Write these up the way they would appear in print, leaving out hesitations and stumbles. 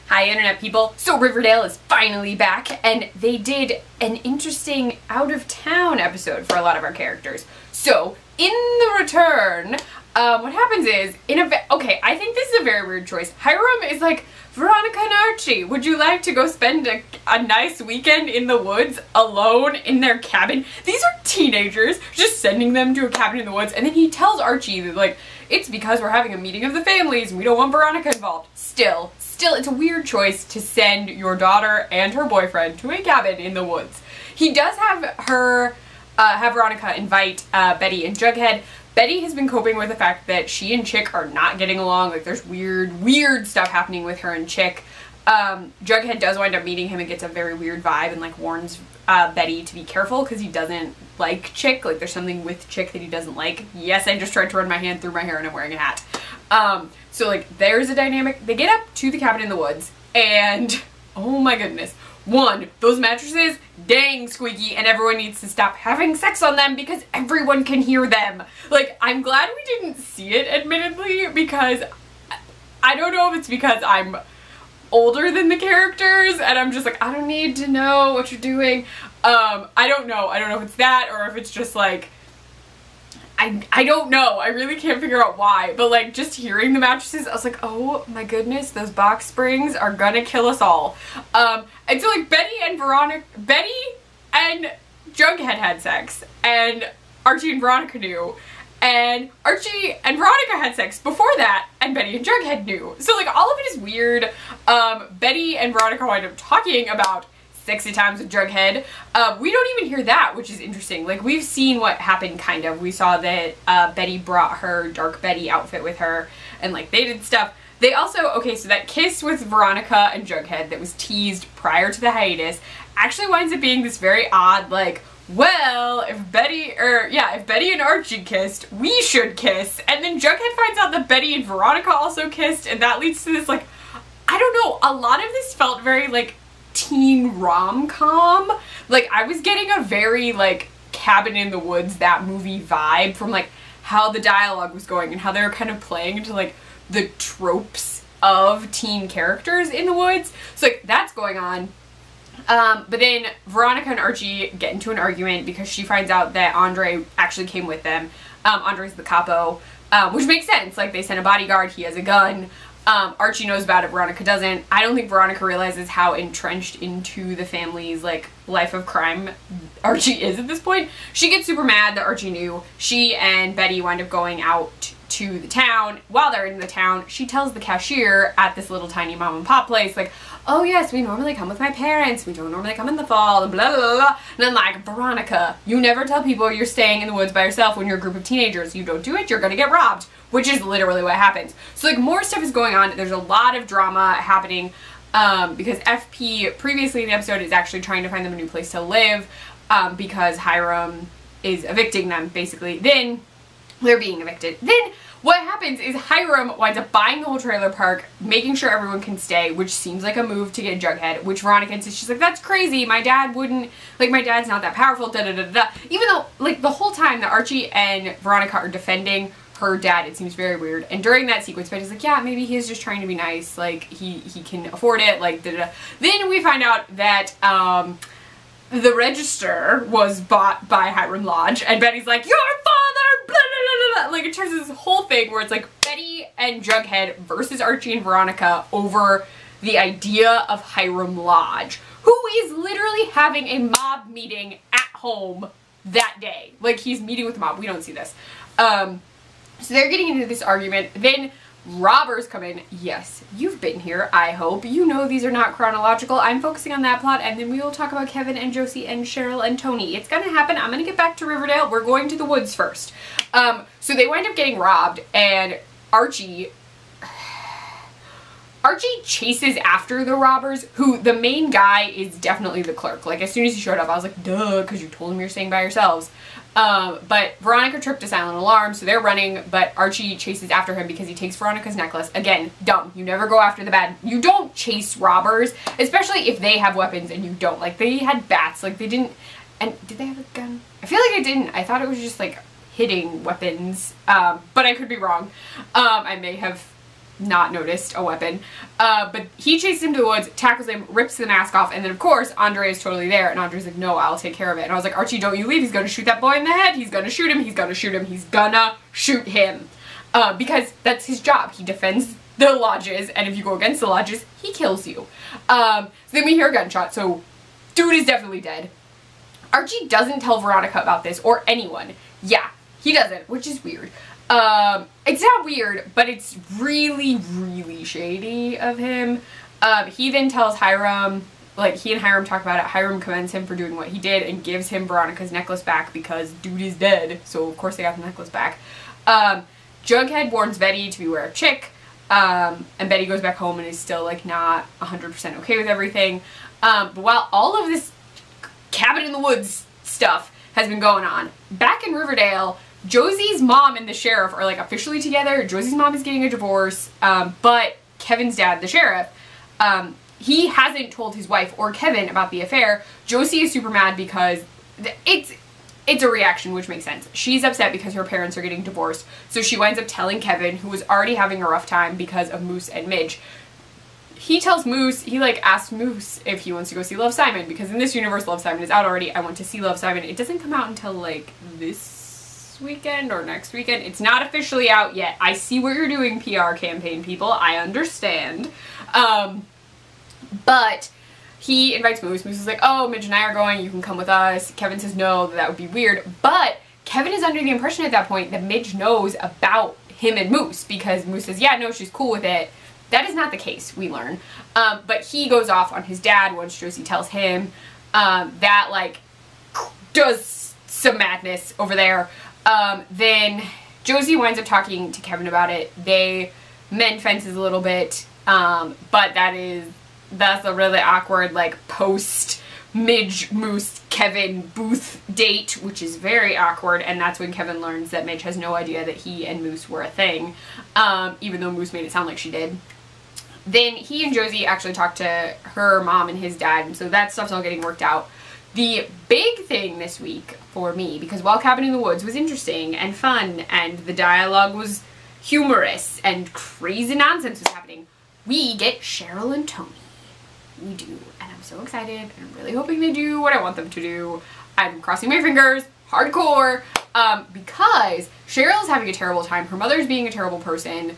Hi internet people. So Riverdale is finally back and they did an interesting out of town episode for a lot of our characters. So in the return, what happens is, okay, I think this is a very weird choice. Highr'd is like, Veronica and Archie, would you like to go spend a nice weekend in the woods alone in their cabin? These are teenagers, just sending them to a cabin in the woods, and then he tells Archie that like, it's because we're having a meeting of the families and we don't want Veronica involved. Still, it's a weird choice to send your daughter and her boyfriend to a cabin in the woods. He does have Veronica invite Betty and Jughead. Betty has been coping with the fact that she and Chick are not getting along. Like there's weird stuff happening with her and Chick. Jughead does wind up meeting him and gets a very weird vibe and like warns Betty to be careful because he doesn't like Chick. Like there's something with Chick that he doesn't like. Yes, I just tried to run my hand through my hair and I'm wearing a hat. So like there's a dynamic. They get up to the cabin in the woods and oh my goodness. One, those mattresses, dang squeaky, and everyone needs to stop having sex on them because everyone can hear them. Like, I'm glad we didn't see it, admittedly, because I don't know if it's because I'm older than the characters and I'm just like, I don't need to know what you're doing. I don't know. I don't know if it's that or if it's just like, I don't know. I really can't figure out why, but like just hearing the mattresses, I was like, oh my goodness, those box springs are gonna kill us all. And so like Betty and Jughead had sex and Archie and Veronica knew, and Archie and Veronica had sex before that and Betty and Jughead knew. So like all of it is weird. Betty and Veronica wind up talking about sexy times with Jughead. We don't even hear that, which is interesting. Like we've seen what happened kind of. We saw that Betty brought her Dark Betty outfit with her and like they did stuff. They also, okay, so that kiss with Veronica and Jughead that was teased prior to the hiatus actually winds up being this very odd like, well, if Betty and Archie kissed, we should kiss. And then Jughead finds out that Betty and Veronica also kissed and that leads to this like, I don't know, a lot of this felt very like teen rom-com. Like I was getting a very like Cabin in the Woods, that movie vibe from like how the dialogue was going and how they were kind of playing into like the tropes of teen characters in the woods. So like that's going on. But then Veronica and Archie get into an argument because she finds out that Andre actually came with them. Andre's the capo, which makes sense. Like they sent a bodyguard, he has a gun. Archie knows about it, Veronica doesn't. I don't think Veronica realizes how entrenched into the family's like life of crime Archie is at this point. She gets super mad that Archie knew. She and Betty wind up going out to the town. While they're in the town, she tells the cashier at this little tiny mom and pop place like, oh yes, we normally come with my parents, we don't normally come in the fall, and blah blah blah. And I'm like, Veronica, you never tell people you're staying in the woods by yourself when you're a group of teenagers. You don't do it, you're gonna get robbed. Which is literally what happens. So like more stuff is going on. There's a lot of drama happening because FP previously in the episode is actually trying to find them a new place to live because Highr'd is evicting them basically. Then they're being evicted. Then what happens is Highr'd winds up buying the whole trailer park, making sure everyone can stay, which seems like a move to get Jughead, which Veronica insists, she's like, that's crazy, my dad wouldn't, like my dad's not that powerful, da da da da. Even though like the whole time that Archie and Veronica are defending her dad, it seems very weird. And during that sequence, Betty's like, yeah, maybe he's just trying to be nice, like he can afford it, like da da da. Then we find out that the register was bought by Highr'd Lodge, and Betty's like, your father, blah, blah, blah, blah. Like it turns into this whole thing where it's like Betty and Jughead versus Archie and Veronica over the idea of Highr'd Lodge, who is literally having a mob meeting at home that day. Like he's meeting with the mob. We don't see this. So they're getting into this argument. Then robbers come in. Yes, you've been here, I hope. You know these are not chronological. I'm focusing on that plot, and then we will talk about Kevin and Josie and Cheryl and Tony. It's gonna happen. I'm gonna get back to Riverdale. We're going to the woods first. So they wind up getting robbed, and Archie chases after the robbers, who the main guy is definitely the clerk. Like as soon as he showed up, I was like, duh, because you told him you're staying by yourselves. But Veronica tripped a silent alarm, so they're running, but Archie chases after him because he takes Veronica's necklace. Again, dumb. You never go after the bad. You don't chase robbers, especially if they have weapons and you don't. Like, they had bats. Like, they didn't... And did they have a gun? I feel like I didn't. I thought it was just, like, hitting weapons. But I could be wrong. I may have not noticed a weapon. But he chases him to the woods, tackles him, rips the mask off, and then of course Andre is totally there, and Andre's like, no, I'll take care of it. And I was like, Archie, don't you leave, he's gonna shoot that boy in the head, he's gonna shoot him, he's gonna shoot him, he's gonna shoot him. Because that's his job. He defends the lodges, and if you go against the lodges, he kills you. So then we hear a gunshot, so dude is definitely dead. Archie doesn't tell Veronica about this, or anyone. Yeah, he doesn't, which is weird. It's not weird, but it's really, really shady of him. He then tells Highr'd, like, he and Highr'd talk about it. Highr'd commends him for doing what he did and gives him Veronica's necklace back because dude is dead, so of course they got the necklace back. Jughead warns Betty to beware of Chick, and Betty goes back home and is still, like, not 100% okay with everything. But while all of this cabin in the woods stuff has been going on, back in Riverdale, Josie's mom and the sheriff are, like, officially together. Josie's mom is getting a divorce, but Kevin's dad, the sheriff, he hasn't told his wife or Kevin about the affair. Josie is super mad because it's a reaction, which makes sense. She's upset because her parents are getting divorced, so she winds up telling Kevin, who was already having a rough time because of Moose and Midge. He tells Moose, he, like, asked Moose if he wants to go see Love, Simon, because in this universe, Love, Simon is out already. I want to see Love, Simon. It doesn't come out until, like, this weekend or next weekend. It's not officially out yet. I see what you're doing, PR campaign people. I understand. But he invites Moose. Moose is like, oh, Midge and I are going. You can come with us. Kevin says no, that would be weird. But Kevin is under the impression at that point that Midge knows about him and Moose, because Moose says, yeah, no, she's cool with it. That is not the case, we learn. But he goes off on his dad once Josie tells him. That, like, does some madness over there. Then Josie winds up talking to Kevin about it. They mend fences a little bit, but that's a really awkward, like, post Midge, Moose, Kevin booth date, which is very awkward, and that's when Kevin learns that Midge has no idea that he and Moose were a thing, even though Moose made it sound like she did. Then he and Josie actually talk to her mom and his dad, and so that stuff's all getting worked out. The big thing this week for me, because while Cabin in the Woods was interesting and fun, and the dialogue was humorous, and crazy nonsense was happening, we get Cheryl and Tony. We do, and I'm so excited, and I'm really hoping they do what I want them to do. I'm crossing my fingers, hardcore, because Cheryl's having a terrible time. Her mother's being a terrible person.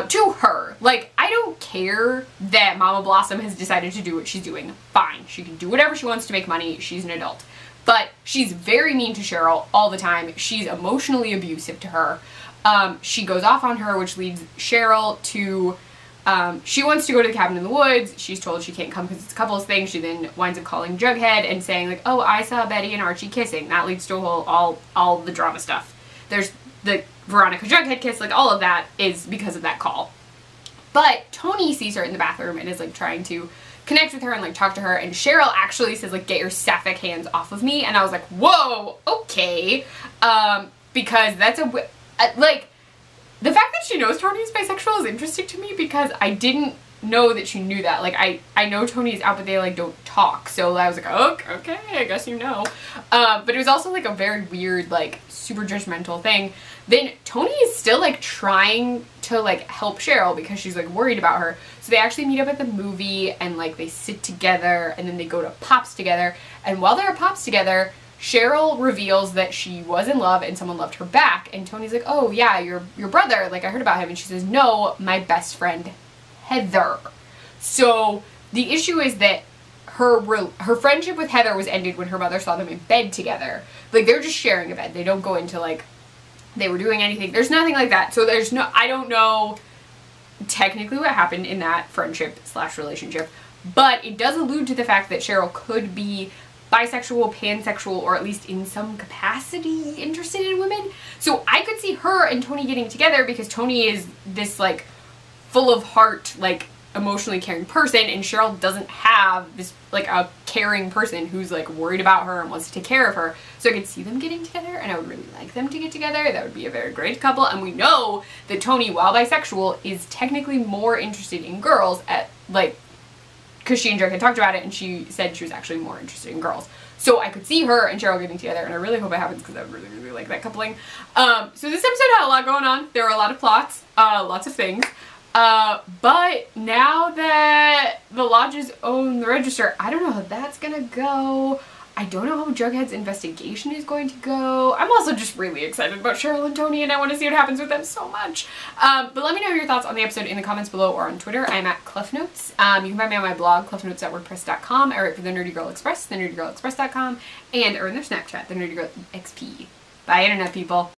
To her. Like, I don't care that Mama Blossom has decided to do what she's doing. Fine. She can do whatever she wants to make money. She's an adult. But she's very mean to Cheryl all the time. She's emotionally abusive to her. She goes off on her, which leads Cheryl to, she wants to go to the cabin in the woods. She's told she can't come because it's a couples thing. She then winds up calling Jughead and saying, like, oh, I saw Betty and Archie kissing. That leads to a whole, all the drama stuff. There's the Veronica Jughead kiss, like, all of that is because of that call. But Tony sees her in the bathroom and is, like, trying to connect with her and, like, talk to her, and Cheryl actually says, like, get your sapphic hands off of me, and I was like, whoa, okay, because that's like, the fact that she knows Tony is bisexual is interesting to me, because I didn't know that she knew that. Like, I know Tony's out, but they, like, don't talk, so I was like, oh, okay, I guess you know. But it was also, like, a very weird, like, super judgmental thing. Then Tony is still, like, trying to, like, help Cheryl because she's, like, worried about her. So they actually meet up at the movie and, like, they sit together and then they go to Pops together. And while they're at Pops together, Cheryl reveals that she was in love and someone loved her back. And Tony's like, oh, yeah, your brother, like, I heard about him. And she says, no, my best friend, Heather. So the issue is that her friendship with Heather was ended when her mother saw them in bed together. Like, they're just sharing a bed. They don't go into, like, they were doing anything. There's nothing like that. So there's no, I don't know technically what happened in that friendship / relationship, but it does allude to the fact that Cheryl could be bisexual, pansexual, or at least in some capacity interested in women. So I could see her and Tony getting together because Tony is this, like, full of heart, like, emotionally caring person, and Cheryl doesn't have this, like, a caring person who's, like, worried about her and wants to take care of her. So I could see them getting together, and I would really like them to get together. That would be a very great couple. And we know that Tony, while bisexual, is technically more interested in girls at, like, because she and Jughead had talked about it, and she said she was actually more interested in girls. So I could see her and Cheryl getting together, and I really hope it happens because I really, really like that coupling. So this episode had a lot going on. There were a lot of plots, lots of things. But now that the lodges own the register, I don't know how that's gonna go. I don't know how Jughead's investigation is going to go. I'm also just really excited about Cheryl and Tony, and I want to see what happens with them so much. But let me know your thoughts on the episode in the comments below or on Twitter. I'm at CliffNotes. You can find me on my blog, cliffnotes.wordpress.com. I write for the Nerdy Girl Express, thenerdygirlexpress.com, and or in their Snapchat, the Nerdy Girl XP. Bye, internet people.